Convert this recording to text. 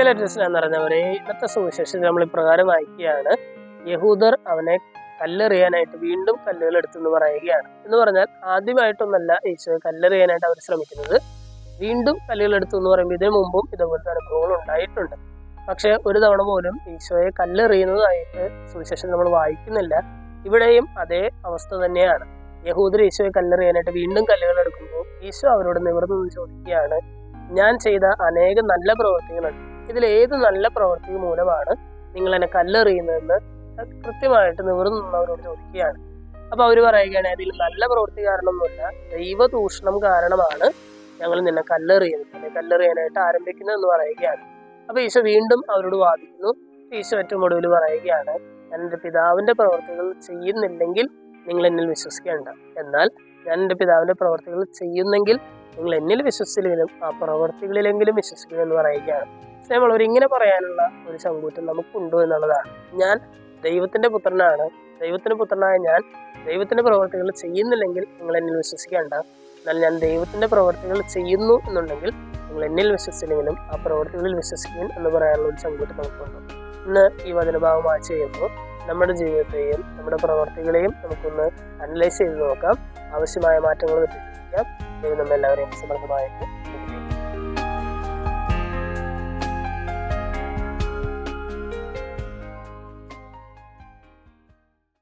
എന്ന് പറഞ്ഞവരെ, ഇന്നത്തെ സുവിശേഷത്തിൽ നമ്മൾ ഇപ്രകാരം വായിക്കുകയാണ്: യഹൂദർ അവനെ കല്ലെറിയാനായിട്ട് വീണ്ടും കല്ലുകൾ എടുത്തെന്ന് പറയുകയാണ്. എന്ന് പറഞ്ഞാൽ ആദ്യമായിട്ടൊന്നല്ല ഈശോയെ കല്ലെറിയാനായിട്ട് അവർ ശ്രമിക്കുന്നത്. വീണ്ടും കല്ലുകൾ എടുത്തു എന്ന് പറയുമ്പോൾ ഇതിനു മുമ്പും ഇതുപോലത്തെ അനുഭവങ്ങൾ ഉണ്ടായിട്ടുണ്ട്. പക്ഷെ ഒരു തവണ പോലും ഈശോയെ കല്ലെറിയുന്നതായിട്ട് സുവിശേഷം നമ്മൾ വായിക്കുന്നില്ല. ഇവിടെയും അതേ അവസ്ഥ തന്നെയാണ്. യഹൂദർ ഈശോയെ കല്ലെറിയാനായിട്ട് വീണ്ടും കല്ലുകൾ എടുക്കുമ്പോൾ ഈശോ അവരോട് നിവർന്നു ചോദിക്കുകയാണ്: ഞാൻ ചെയ്ത അനേകം നല്ല പ്രവൃത്തികളുണ്ട്, ഇതിലേത് നല്ല പ്രവൃത്തി മൂലമാണ് നിങ്ങൾ എന്നെ കല്ലെറിയുന്നതെന്ന് കൃത്യമായിട്ട് നിവർന്നു അവരോട് ചോദിക്കുകയാണ്. അപ്പൊ അവര് പറയുകയാണ്, അതിൽ നല്ല പ്രവൃത്തി കാരണമൊന്നുമില്ല, ദൈവദൂഷണം കാരണമാണ് ഞങ്ങൾ നിന്നെ കല്ലെറിയാനായിട്ട് ആരംഭിക്കുന്നത് എന്ന് പറയുകയാണ്. അപ്പൊ ഈശോ വീണ്ടും അവരോട് വാദിക്കുന്നു. ഈശോ ഏറ്റവും ഒടുവിൽ പറയുകയാണ്: ഞാൻ എൻ്റെ പിതാവിന്റെ പ്രവർത്തികൾ ചെയ്യുന്നില്ലെങ്കിൽ നിങ്ങൾ എന്നിൽ വിശ്വസിക്കേണ്ട, എന്നാൽ ഞാൻ എൻ്റെ പിതാവിന്റെ പ്രവർത്തികൾ ചെയ്യുന്നെങ്കിൽ നിങ്ങൾ എന്നിൽ വിശ്വസിച്ചില്ലെങ്കിലും ആ പ്രവർത്തികളിലെങ്കിലും വിശ്വസിക്കുക എന്ന് പറയുകയാണ്. സ്നേഹമുള്ളവർ, ഇങ്ങനെ പറയാനുള്ള ഒരു ചങ്കൂറ്റം നമുക്കുണ്ടോ എന്നുള്ളതാണ്. ഞാൻ ദൈവത്തിന്റെ പുത്രനാണ്, ദൈവത്തിന്റെ പുത്രനായ ഞാൻ ദൈവത്തിന്റെ പ്രവർത്തികൾ ചെയ്യുന്നില്ലെങ്കിൽ നിങ്ങൾ എന്നിൽ വിശ്വസിക്കേണ്ട, എന്നാൽ ഞാൻ ദൈവത്തിന്റെ പ്രവർത്തികൾ ചെയ്യുന്നു എന്നുണ്ടെങ്കിൽ നിങ്ങൾ എന്നിൽ വിശ്വസിച്ചില്ലെങ്കിലും ആ പ്രവർത്തികളിൽ വിശ്വസിക്കും എന്ന് പറയാനുള്ള ഒരു ചങ്കൂറ്റം നമുക്കുണ്ട്. ഇന്ന് ഈ വചനഭാഗം വായിച്ച് ചെയ്യുമ്പോൾ നമ്മുടെ ജീവിതത്തെയും നമ്മുടെ പ്രവർത്തികളെയും നമുക്കൊന്ന് അനലൈസ് ചെയ്ത് നോക്കാം. ആവശ്യമായ മാറ്റങ്ങൾ വരുത്തിക്കാം. ദൈവം നമ്മെല്ലാവരെയും സമൃദ്ധമായിട്ട്